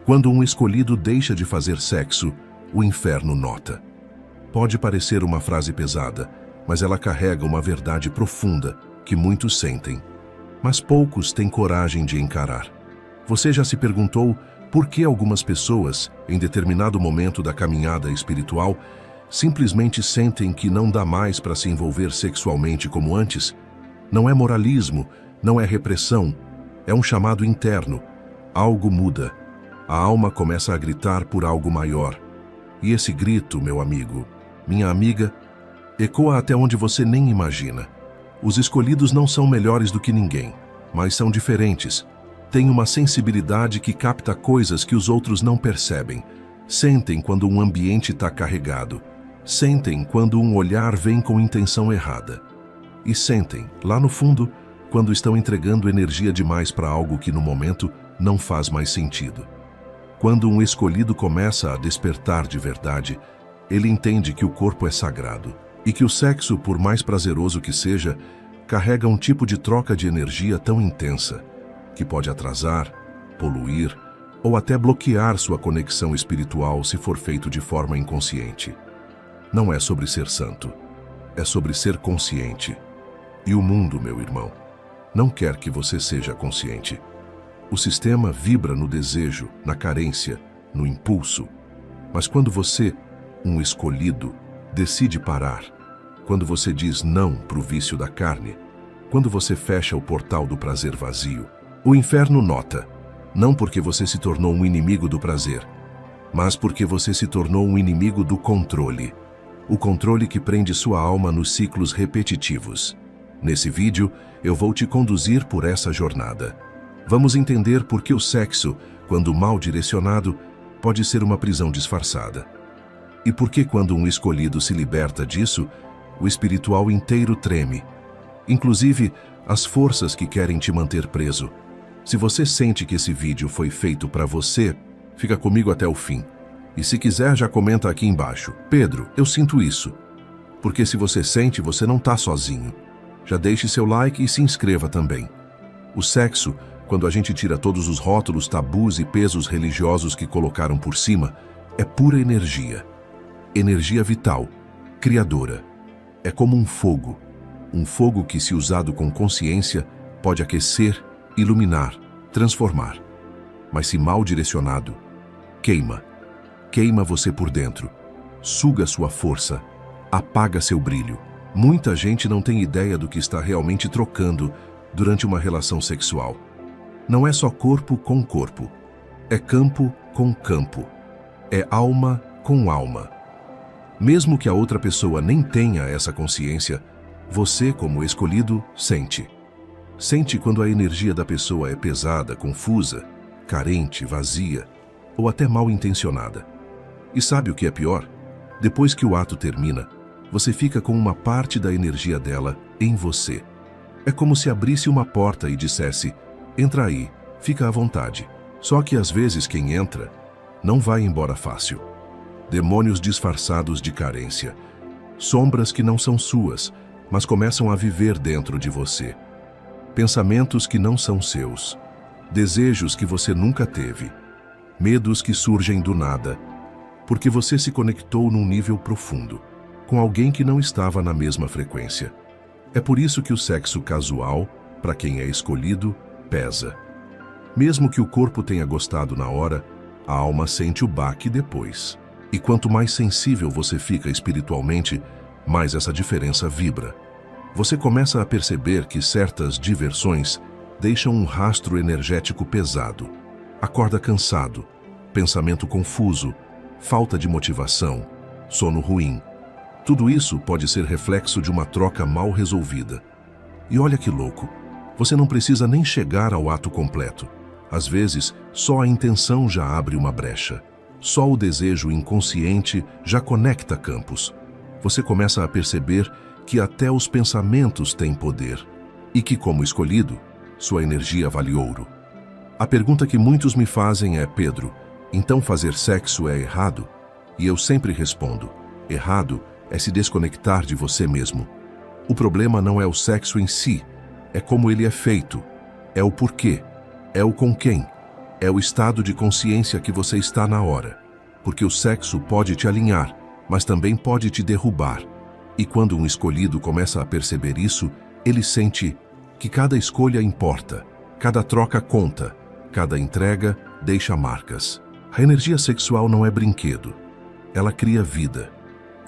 Quando um escolhido deixa de fazer sexo, o inferno nota. Pode parecer uma frase pesada, mas ela carrega uma verdade profunda que muitos sentem, mas poucos têm coragem de encarar. Você já se perguntou por que algumas pessoas, em determinado momento da caminhada espiritual, simplesmente sentem que não dá mais para se envolver sexualmente como antes? Não é moralismo, não é repressão, é um chamado interno. Algo muda. A alma começa a gritar por algo maior. E esse grito, meu amigo, minha amiga, ecoa até onde você nem imagina. Os escolhidos não são melhores do que ninguém, mas são diferentes. Têm uma sensibilidade que capta coisas que os outros não percebem. Sentem quando um ambiente está carregado. Sentem quando um olhar vem com intenção errada. E sentem, lá no fundo, quando estão entregando energia demais para algo que no momento não faz mais sentido. Quando um escolhido começa a despertar de verdade, ele entende que o corpo é sagrado e que o sexo, por mais prazeroso que seja, carrega um tipo de troca de energia tão intensa que pode atrasar, poluir ou até bloquear sua conexão espiritual se for feito de forma inconsciente. Não é sobre ser santo, é sobre ser consciente. E o mundo, meu irmão, não quer que você seja consciente. O sistema vibra no desejo, na carência, no impulso. Mas quando você, um escolhido, decide parar, quando você diz não para o vício da carne, quando você fecha o portal do prazer vazio, o inferno nota, não porque você se tornou um inimigo do prazer, mas porque você se tornou um inimigo do controle. O controle que prende sua alma nos ciclos repetitivos. Nesse vídeo, eu vou te conduzir por essa jornada. Vamos entender por que o sexo, quando mal direcionado, pode ser uma prisão disfarçada. E por que quando um escolhido se liberta disso, o espiritual inteiro treme. Inclusive, as forças que querem te manter preso. Se você sente que esse vídeo foi feito para você, fica comigo até o fim. E se quiser, já comenta aqui embaixo. Pedro, eu sinto isso. Porque se você sente, você não está sozinho. Já deixe seu like e se inscreva também. O sexo, quando a gente tira todos os rótulos, tabus e pesos religiosos que colocaram por cima, é pura energia. Energia vital, criadora. É como um fogo que, se usado com consciência, pode aquecer, iluminar, transformar. Mas se mal direcionado, queima. Queima você por dentro, suga sua força, apaga seu brilho. Muita gente não tem ideia do que está realmente trocando durante uma relação sexual. Não é só corpo com corpo, é campo com campo, é alma com alma. Mesmo que a outra pessoa nem tenha essa consciência, você, como escolhido, sente. Sente quando a energia da pessoa é pesada, confusa, carente, vazia ou até mal intencionada. E sabe o que é pior? Depois que o ato termina, você fica com uma parte da energia dela em você. É como se abrisse uma porta e dissesse: entra aí, fica à vontade. Só que às vezes quem entra não vai embora fácil. Demônios disfarçados de carência, sombras que não são suas, mas começam a viver dentro de você. Pensamentos que não são seus, desejos que você nunca teve, medos que surgem do nada, porque você se conectou num nível profundo, com alguém que não estava na mesma frequência. É por isso que o sexo casual, para quem é escolhido, pesa. Mesmo que o corpo tenha gostado na hora, a alma sente o baque depois. E quanto mais sensível você fica espiritualmente, mais essa diferença vibra. Você começa a perceber que certas diversões deixam um rastro energético pesado. Acorda cansado, pensamento confuso, falta de motivação, sono ruim. Tudo isso pode ser reflexo de uma troca mal resolvida. E olha que louco, você não precisa nem chegar ao ato completo. Às vezes, só a intenção já abre uma brecha. Só o desejo inconsciente já conecta campos. Você começa a perceber que até os pensamentos têm poder e que, como escolhido, sua energia vale ouro. A pergunta que muitos me fazem é: Pedro, então fazer sexo é errado? E eu sempre respondo: errado é se desconectar de você mesmo. O problema não é o sexo em si, é como ele é feito, é o porquê, é o com quem. É o estado de consciência que você está na hora. Porque o sexo pode te alinhar, mas também pode te derrubar. E quando um escolhido começa a perceber isso, ele sente que cada escolha importa, cada troca conta, cada entrega deixa marcas. A energia sexual não é brinquedo. Ela cria vida.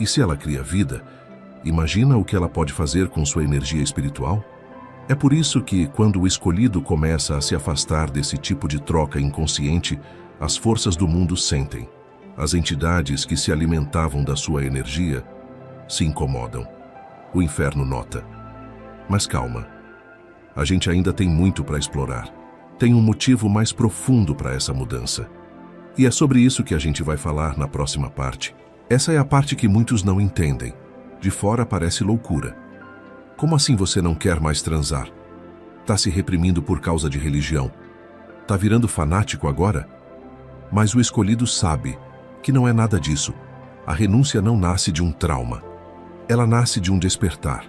E se ela cria vida, imagina o que ela pode fazer com sua energia espiritual? É por isso que, quando o escolhido começa a se afastar desse tipo de troca inconsciente, as forças do mundo sentem. As entidades que se alimentavam da sua energia se incomodam. O inferno nota. Mas calma. A gente ainda tem muito para explorar. Tem um motivo mais profundo para essa mudança. E é sobre isso que a gente vai falar na próxima parte. Essa é a parte que muitos não entendem. De fora parece loucura. Como assim você não quer mais transar? Tá se reprimindo por causa de religião? Tá virando fanático agora? Mas o escolhido sabe que não é nada disso. A renúncia não nasce de um trauma. Ela nasce de um despertar.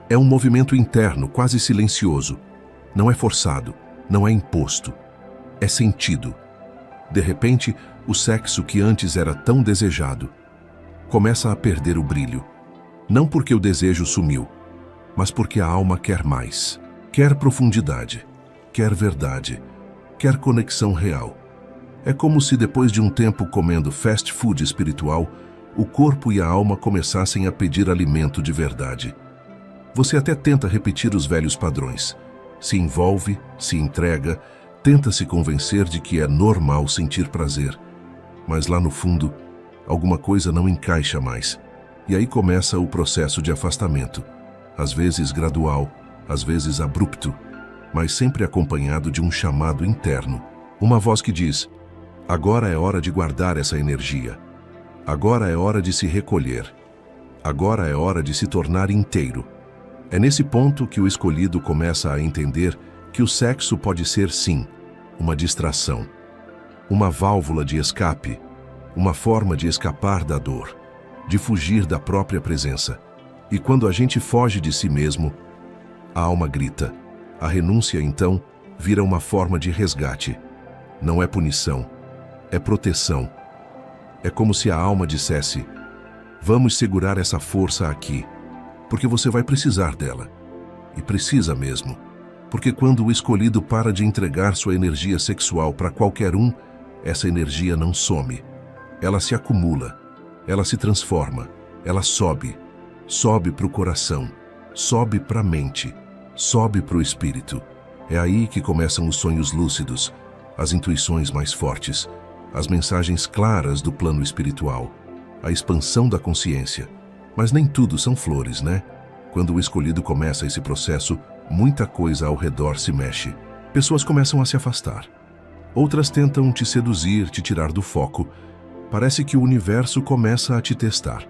É um movimento interno, quase silencioso. Não é forçado, não é imposto. É sentido. De repente, o sexo que antes era tão desejado começa a perder o brilho. Não porque o desejo sumiu, mas porque a alma quer mais. Quer profundidade, quer verdade, quer conexão real. É como se depois de um tempo comendo fast food espiritual, o corpo e a alma começassem a pedir alimento de verdade. Você até tenta repetir os velhos padrões. Se envolve, se entrega, tenta se convencer de que é normal sentir prazer. Mas lá no fundo, alguma coisa não encaixa mais. E aí começa o processo de afastamento. Às vezes gradual, às vezes abrupto, mas sempre acompanhado de um chamado interno. Uma voz que diz: agora é hora de guardar essa energia. Agora é hora de se recolher. Agora é hora de se tornar inteiro. É nesse ponto que o escolhido começa a entender que o sexo pode ser, sim, uma distração, uma válvula de escape, uma forma de escapar da dor, de fugir da própria presença. E quando a gente foge de si mesmo, a alma grita. A renúncia, então, vira uma forma de resgate. Não é punição, é proteção. É como se a alma dissesse: vamos segurar essa força aqui, porque você vai precisar dela. E precisa mesmo. Porque quando o escolhido para de entregar sua energia sexual para qualquer um, essa energia não some. Ela se acumula, ela se transforma, ela sobe. Sobe para o coração, sobe para a mente, sobe para o espírito. É aí que começam os sonhos lúcidos, as intuições mais fortes, as mensagens claras do plano espiritual, a expansão da consciência. Mas nem tudo são flores, né? Quando o escolhido começa esse processo, muita coisa ao redor se mexe. Pessoas começam a se afastar. Outras tentam te seduzir, te tirar do foco. Parece que o universo começa a te testar.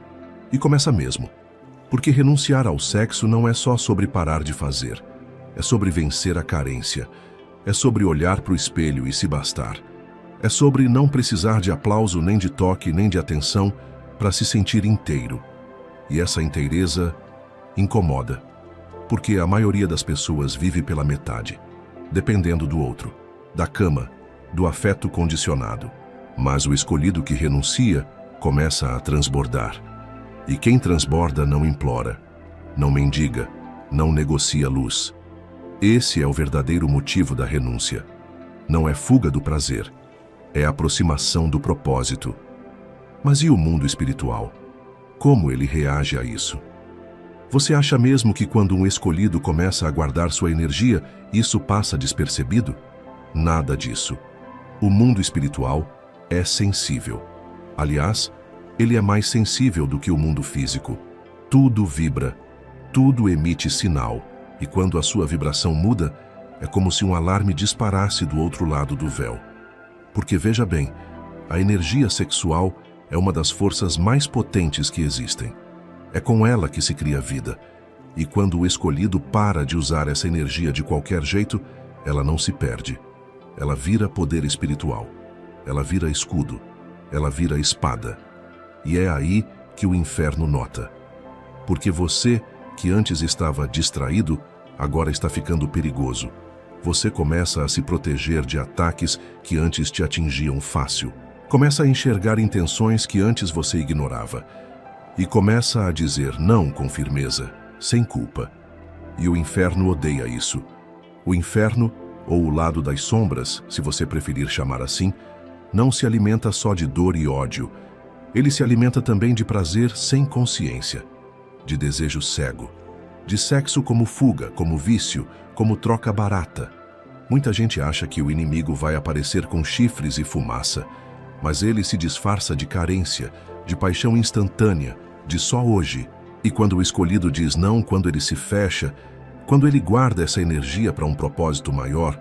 E começa mesmo. Porque renunciar ao sexo não é só sobre parar de fazer. É sobre vencer a carência. É sobre olhar para o espelho e se bastar. É sobre não precisar de aplauso, nem de toque, nem de atenção para se sentir inteiro. E essa inteireza incomoda. Porque a maioria das pessoas vive pela metade, dependendo do outro, da cama, do afeto condicionado. Mas o escolhido que renuncia começa a transbordar. E quem transborda não implora, não mendiga, não negocia luz. Esse é o verdadeiro motivo da renúncia. Não é fuga do prazer, é aproximação do propósito. Mas e o mundo espiritual? Como ele reage a isso? Você acha mesmo que quando um escolhido começa a guardar sua energia, isso passa despercebido? Nada disso. O mundo espiritual é sensível. Aliás, ele é mais sensível do que o mundo físico. Tudo vibra, tudo emite sinal, e quando a sua vibração muda, é como se um alarme disparasse do outro lado do véu. Porque veja bem, a energia sexual é uma das forças mais potentes que existem. É com ela que se cria vida. E quando o escolhido para de usar essa energia de qualquer jeito, ela não se perde. Ela vira poder espiritual. Ela vira escudo. Ela vira espada. E é aí que o inferno nota. Porque você, que antes estava distraído, agora está ficando perigoso. Você começa a se proteger de ataques que antes te atingiam fácil. Começa a enxergar intenções que antes você ignorava. E começa a dizer não com firmeza, sem culpa. E o inferno odeia isso. O inferno, ou o lado das sombras, se você preferir chamar assim, não se alimenta só de dor e ódio. Ele se alimenta também de prazer sem consciência, de desejo cego, de sexo como fuga, como vício, como troca barata. Muita gente acha que o inimigo vai aparecer com chifres e fumaça, mas ele se disfarça de carência, de paixão instantânea, de só hoje. E quando o escolhido diz não, quando ele se fecha, quando ele guarda essa energia para um propósito maior,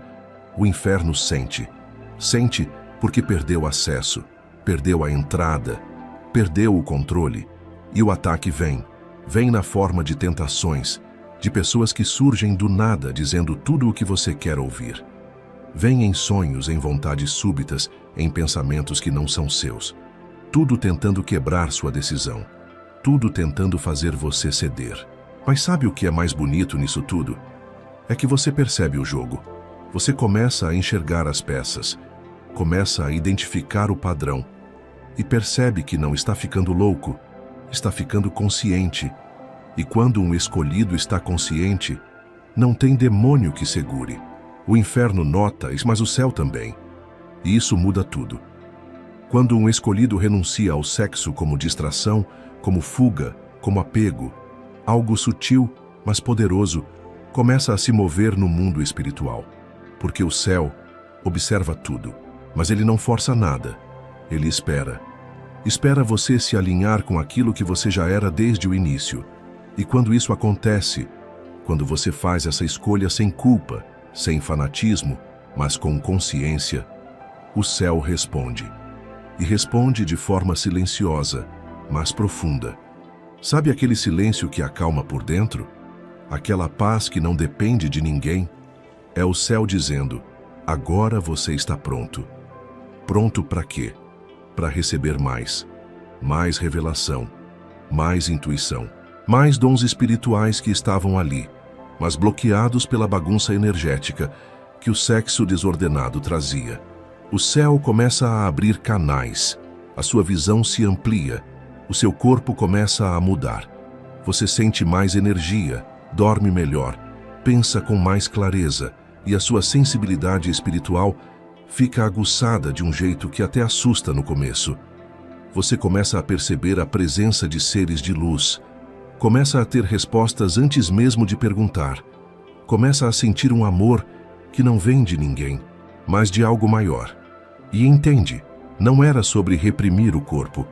o inferno sente. Sente porque perdeu acesso, perdeu a entrada, perdeu o controle. E o ataque vem. Vem na forma de tentações, de pessoas que surgem do nada dizendo tudo o que você quer ouvir. Vem em sonhos, em vontades súbitas, em pensamentos que não são seus. Tudo tentando quebrar sua decisão. Tudo tentando fazer você ceder. Mas sabe o que é mais bonito nisso tudo? É que você percebe o jogo. Você começa a enxergar as peças. Começa a identificar o padrão. E percebe que não está ficando louco. Está ficando consciente. E quando um escolhido está consciente, não tem demônio que segure. O inferno nota isso, mas o céu também. E isso muda tudo. Quando um escolhido renuncia ao sexo como distração, como fuga, como apego, algo sutil, mas poderoso, começa a se mover no mundo espiritual. Porque o céu observa tudo, mas ele não força nada. Ele espera. Espera você se alinhar com aquilo que você já era desde o início. E quando isso acontece, quando você faz essa escolha sem culpa, sem fanatismo, mas com consciência, o céu responde. E responde de forma silenciosa, mas profunda. Sabe aquele silêncio que acalma por dentro? Aquela paz que não depende de ninguém? É o céu dizendo, agora você está pronto. Pronto para quê? Para receber mais. Mais revelação. Mais intuição. Mais dons espirituais que estavam ali, mas bloqueados pela bagunça energética que o sexo desordenado trazia. O céu começa a abrir canais. A sua visão se amplia. O seu corpo começa a mudar. Você sente mais energia, dorme melhor, pensa com mais clareza e a sua sensibilidade espiritual fica aguçada de um jeito que até assusta no começo. Você começa a perceber a presença de seres de luz. Começa a ter respostas antes mesmo de perguntar. Começa a sentir um amor que não vem de ninguém, mas de algo maior. E entende, não era sobre reprimir o corpo.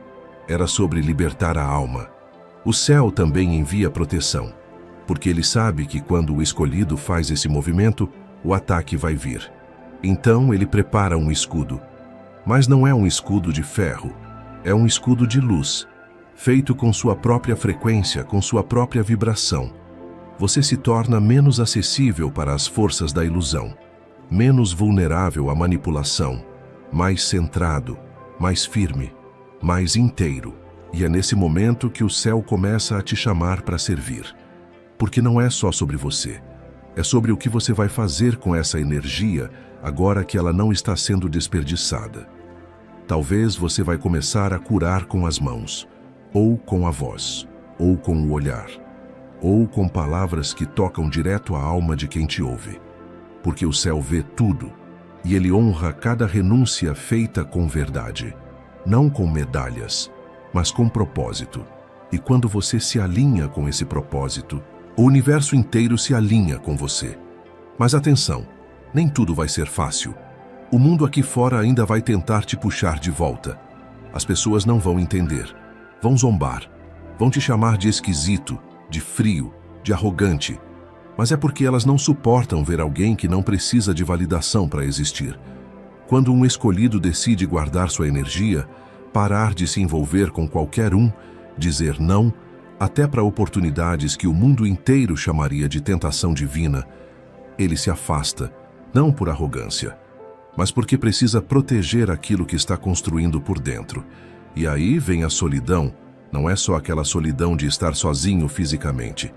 Era sobre libertar a alma. O céu também envia proteção, porque ele sabe que quando o escolhido faz esse movimento, o ataque vai vir. Então ele prepara um escudo. Mas não é um escudo de ferro, é um escudo de luz, feito com sua própria frequência, com sua própria vibração. Você se torna menos acessível para as forças da ilusão, menos vulnerável à manipulação, mais centrado, mais firme, mais inteiro. E é nesse momento que o céu começa a te chamar para servir. Porque não é só sobre você. É sobre o que você vai fazer com essa energia agora que ela não está sendo desperdiçada. Talvez você vai começar a curar com as mãos, ou com a voz, ou com o olhar, ou com palavras que tocam direto a alma de quem te ouve. Porque o céu vê tudo, e ele honra cada renúncia feita com verdade. Não com medalhas, mas com propósito. E quando você se alinha com esse propósito, o universo inteiro se alinha com você. Mas atenção, nem tudo vai ser fácil. O mundo aqui fora ainda vai tentar te puxar de volta. As pessoas não vão entender, vão zombar, vão te chamar de esquisito, de frio, de arrogante. Mas é porque elas não suportam ver alguém que não precisa de validação para existir. Quando um escolhido decide guardar sua energia, parar de se envolver com qualquer um, dizer não, até para oportunidades que o mundo inteiro chamaria de tentação divina, ele se afasta, não por arrogância, mas porque precisa proteger aquilo que está construindo por dentro. E aí vem a solidão. Não é só aquela solidão de estar sozinho fisicamente.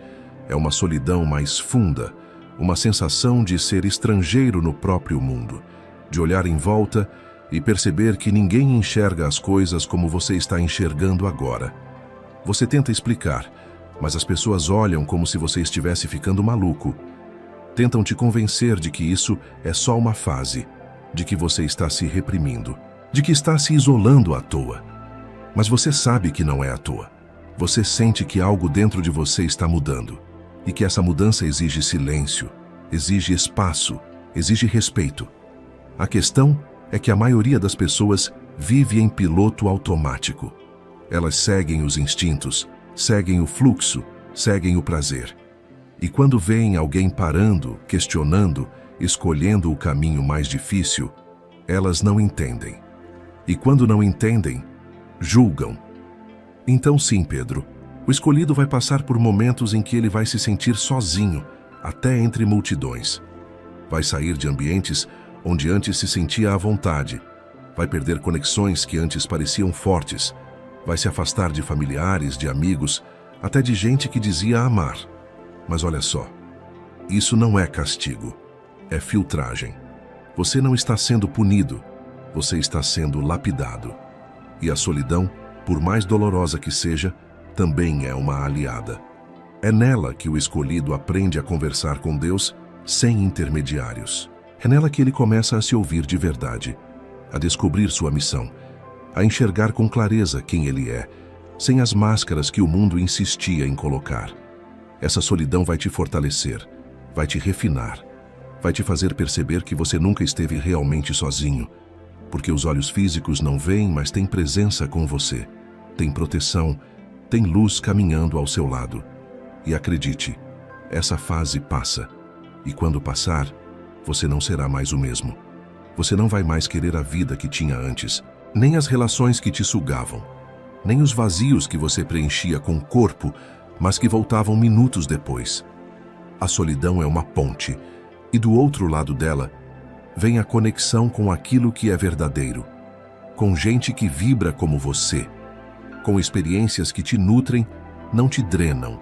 É uma solidão mais funda, uma sensação de ser estrangeiro no próprio mundo, de olhar em volta e perceber que ninguém enxerga as coisas como você está enxergando agora. Você tenta explicar, mas as pessoas olham como se você estivesse ficando maluco. Tentam te convencer de que isso é só uma fase, de que você está se reprimindo, de que está se isolando à toa. Mas você sabe que não é à toa. Você sente que algo dentro de você está mudando e que essa mudança exige silêncio, exige espaço, exige respeito. A questão é que a maioria das pessoas vive em piloto automático. Elas seguem os instintos, seguem o fluxo, seguem o prazer. E quando veem alguém parando, questionando, escolhendo o caminho mais difícil, elas não entendem. E quando não entendem, julgam. Então sim, Pedro, o escolhido vai passar por momentos em que ele vai se sentir sozinho, até entre multidões. Vai sair de ambientes onde antes se sentia à vontade. Vai perder conexões que antes pareciam fortes. Vai se afastar de familiares, de amigos, até de gente que dizia amar. Mas olha só, isso não é castigo, é filtragem. Você não está sendo punido, você está sendo lapidado. E a solidão, por mais dolorosa que seja, também é uma aliada. É nela que o escolhido aprende a conversar com Deus sem intermediários. É nela que ele começa a se ouvir de verdade, a descobrir sua missão, a enxergar com clareza quem ele é, sem as máscaras que o mundo insistia em colocar. Essa solidão vai te fortalecer, vai te refinar, vai te fazer perceber que você nunca esteve realmente sozinho, porque os olhos físicos não veem, mas têm presença com você, tem proteção, tem luz caminhando ao seu lado. E acredite, essa fase passa, e quando passar, você não será mais o mesmo. Você não vai mais querer a vida que tinha antes, nem as relações que te sugavam, nem os vazios que você preenchia com o corpo, mas que voltavam minutos depois. A solidão é uma ponte, e do outro lado dela, vem a conexão com aquilo que é verdadeiro, com gente que vibra como você, com experiências que te nutrem, não te drenam.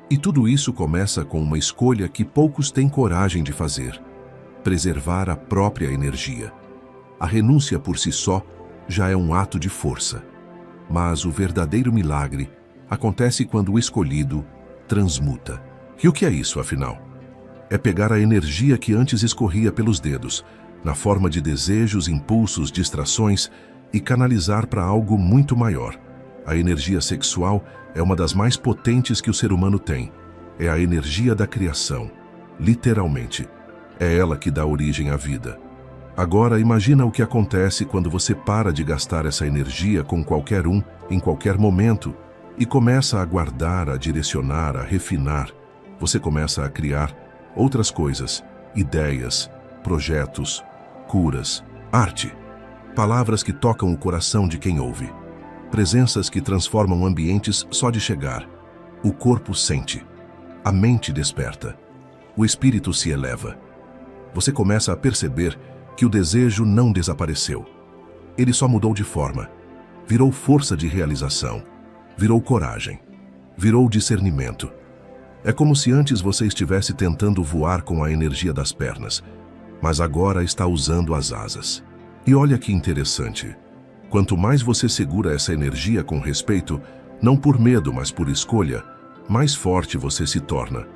E tudo isso começa com uma escolha que poucos têm coragem de fazer: preservar a própria energia. A renúncia por si só já é um ato de força. Mas o verdadeiro milagre acontece quando o escolhido transmuta. E o que é isso, afinal? É pegar a energia que antes escorria pelos dedos, na forma de desejos, impulsos, distrações, e canalizar para algo muito maior. A energia sexual é uma das mais potentes que o ser humano tem. É a energia da criação, literalmente. É ela que dá origem à vida. Agora, imagina o que acontece quando você para de gastar essa energia com qualquer um, em qualquer momento, e começa a guardar, a direcionar, a refinar. Você começa a criar outras coisas, ideias, projetos, curas, arte, palavras que tocam o coração de quem ouve, presenças que transformam ambientes só de chegar. O corpo sente, a mente desperta, o espírito se eleva. Você começa a perceber que o desejo não desapareceu. Ele só mudou de forma. Virou força de realização, virou coragem, virou discernimento. É como se antes você estivesse tentando voar com a energia das pernas, mas agora está usando as asas. E olha que interessante. Quanto mais você segura essa energia com respeito, não por medo, mas por escolha, mais forte você se torna,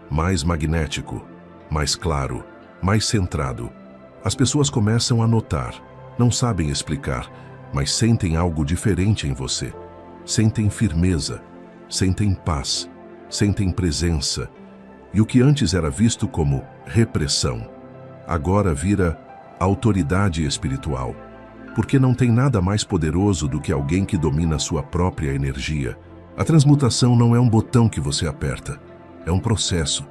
mais magnético, mais claro, mais centrado. As pessoas começam a notar, não sabem explicar, mas sentem algo diferente em você. Sentem firmeza, sentem paz, sentem presença. E o que antes era visto como repressão, agora vira autoridade espiritual. Porque não tem nada mais poderoso do que alguém que domina sua própria energia. A transmutação não é um botão que você aperta, é um processo.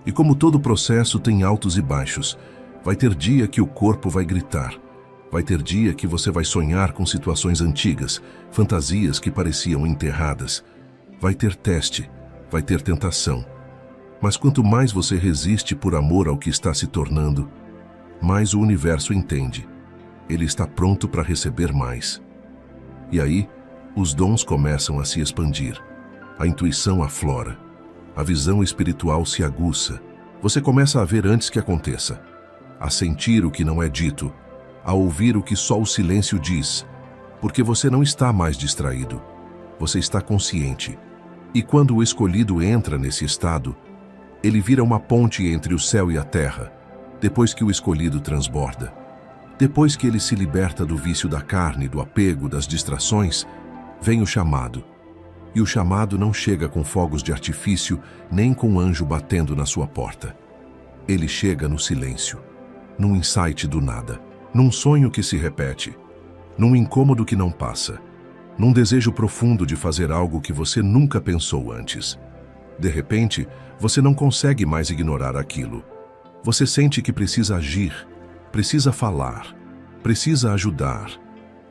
E como todo processo tem altos e baixos, vai ter dia que o corpo vai gritar. Vai ter dia que você vai sonhar com situações antigas, fantasias que pareciam enterradas. Vai ter teste, vai ter tentação. Mas quanto mais você resiste por amor ao que está se tornando, mais o universo entende. Ele está pronto para receber mais. E aí, os dons começam a se expandir. A intuição aflora. A visão espiritual se aguça. Você começa a ver antes que aconteça, a sentir o que não é dito, a ouvir o que só o silêncio diz, porque você não está mais distraído, você está consciente. E quando o escolhido entra nesse estado, ele vira uma ponte entre o céu e a terra, depois que o escolhido transborda. Depois que ele se liberta do vício da carne, do apego, das distrações, vem o chamado. E o chamado não chega com fogos de artifício, nem com um anjo batendo na sua porta. Ele chega no silêncio, num insight do nada, num sonho que se repete, num incômodo que não passa, num desejo profundo de fazer algo que você nunca pensou antes. De repente, você não consegue mais ignorar aquilo. Você sente que precisa agir, precisa falar, precisa ajudar,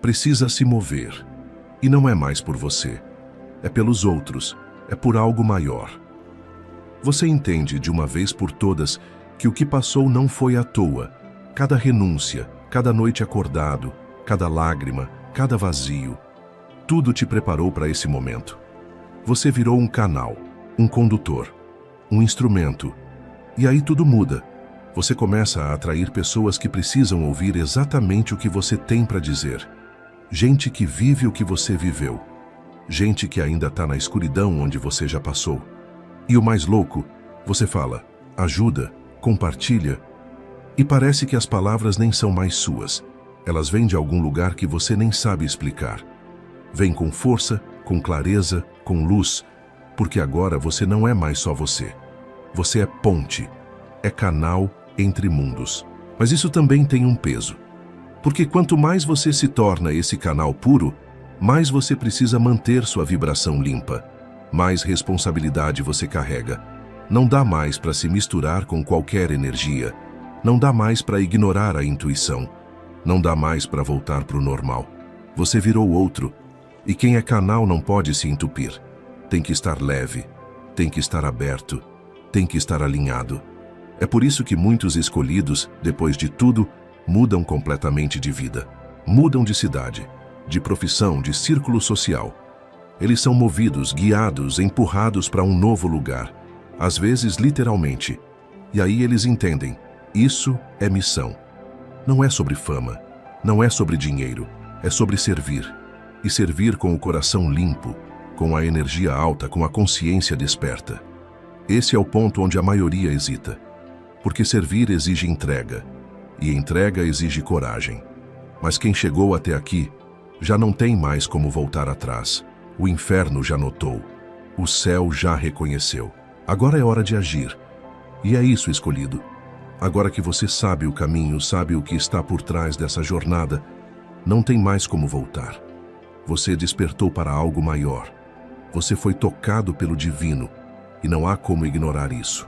precisa se mover. E não é mais por você. É pelos outros, é por algo maior. Você entende de uma vez por todas que o que passou não foi à toa. Cada renúncia, cada noite acordado, cada lágrima, cada vazio, tudo te preparou para esse momento. Você virou um canal, um condutor, um instrumento. E aí tudo muda. Você começa a atrair pessoas que precisam ouvir exatamente o que você tem para dizer. Gente que vive o que você viveu. Gente que ainda está na escuridão onde você já passou. E o mais louco, você fala, ajuda, compartilha, e parece que as palavras nem são mais suas. Elas vêm de algum lugar que você nem sabe explicar. Vêm com força, com clareza, com luz, porque agora você não é mais só você. Você é ponte, é canal entre mundos. Mas isso também tem um peso. Porque quanto mais você se torna esse canal puro, mais você precisa manter sua vibração limpa, mais responsabilidade você carrega. Não dá mais para se misturar com qualquer energia, não dá mais para ignorar a intuição, não dá mais para voltar para o normal. Você virou outro, e quem é canal não pode se entupir. Tem que estar leve, tem que estar aberto, tem que estar alinhado. É por isso que muitos escolhidos, depois de tudo, mudam completamente de vida, mudam de cidade, de profissão, de círculo social. Eles são movidos, guiados, empurrados para um novo lugar, às vezes literalmente. E aí eles entendem, isso é missão. Não é sobre fama, não é sobre dinheiro, é sobre servir. E servir com o coração limpo, com a energia alta, com a consciência desperta. Esse é o ponto onde a maioria hesita. Porque servir exige entrega, e entrega exige coragem. Mas quem chegou até aqui já não tem mais como voltar atrás. O inferno já notou, o céu já reconheceu. Agora é hora de agir. E é isso, escolhido. Agora que você sabe o caminho, sabe o que está por trás dessa jornada, não tem mais como voltar. Você despertou para algo maior. Você foi tocado pelo divino, e não há como ignorar isso.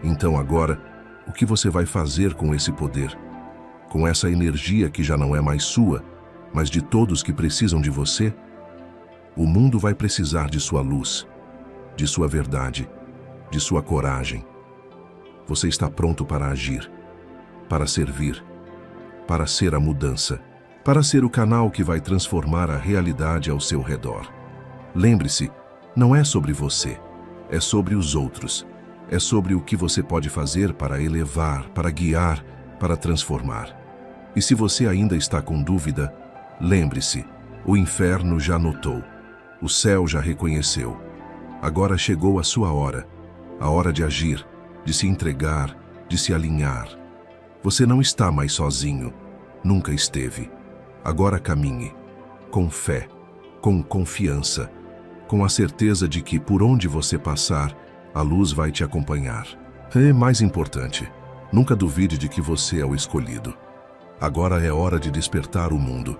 Então agora, o que você vai fazer com esse poder? Com essa energia que já não é mais sua, mas de todos que precisam de você? O mundo vai precisar de sua luz, de sua verdade, de sua coragem. Você está pronto para agir, para servir, para ser a mudança, para ser o canal que vai transformar a realidade ao seu redor. Lembre-se, não é sobre você, é sobre os outros. É sobre o que você pode fazer para elevar, para guiar, para transformar. E se você ainda está com dúvida, lembre-se, o inferno já notou, o céu já reconheceu. Agora chegou a sua hora, a hora de agir, de se entregar, de se alinhar. Você não está mais sozinho, nunca esteve. Agora caminhe, com fé, com confiança, com a certeza de que por onde você passar, a luz vai te acompanhar. E mais importante, nunca duvide de que você é o escolhido. Agora é hora de despertar o mundo.